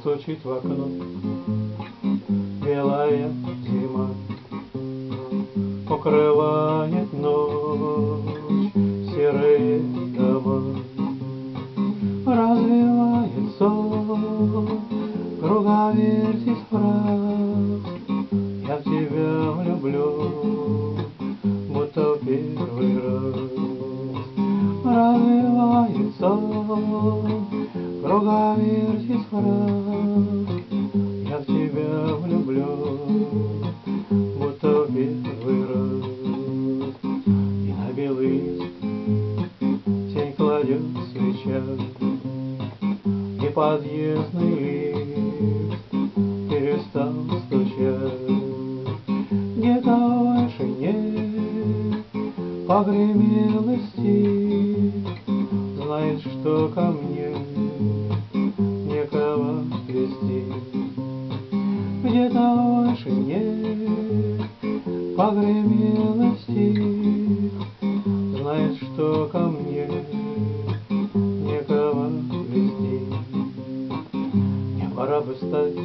стучит в окно белая зима, укрывает ночь серые дома. Развивает сон, круговертись фраз, я в тебя влюблю, будто в первый раз. Развивает сон, круговертись фраз, я в тебя влюблю, будто в первый раз. И на белый лист тень кладет свеча, и подъездный лист перестал стучать. Где-то в вышине погремел и стих, знает, что ко мне некого вести. Где-то в вышине погремел и стих, знает, что ко мне некого вести. Мне пора бы стать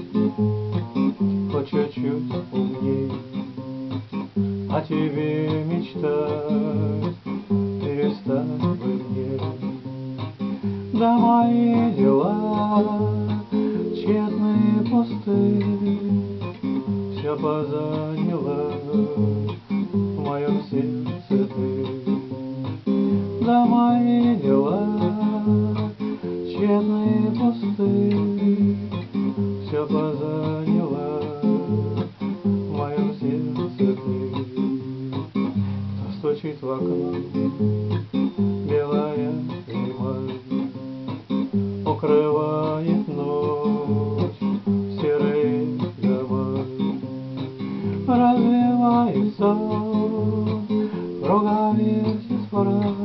хоть чуть-чуть умней, о тебе мечтать перестать бы мне. Да мои дела тщетные, пустые, все позаняла в моем сердце ты. Да мои дела тщетные, пустые, все позаняла в моем сердце ты. Кто стучит в окно, белая зима, укрывает ночь серые дома. Развивает сон, круговертись фраз,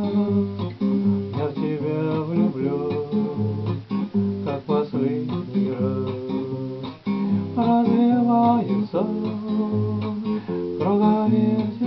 я в тебя влюблю, как последний раз. Развивает сон, круговертись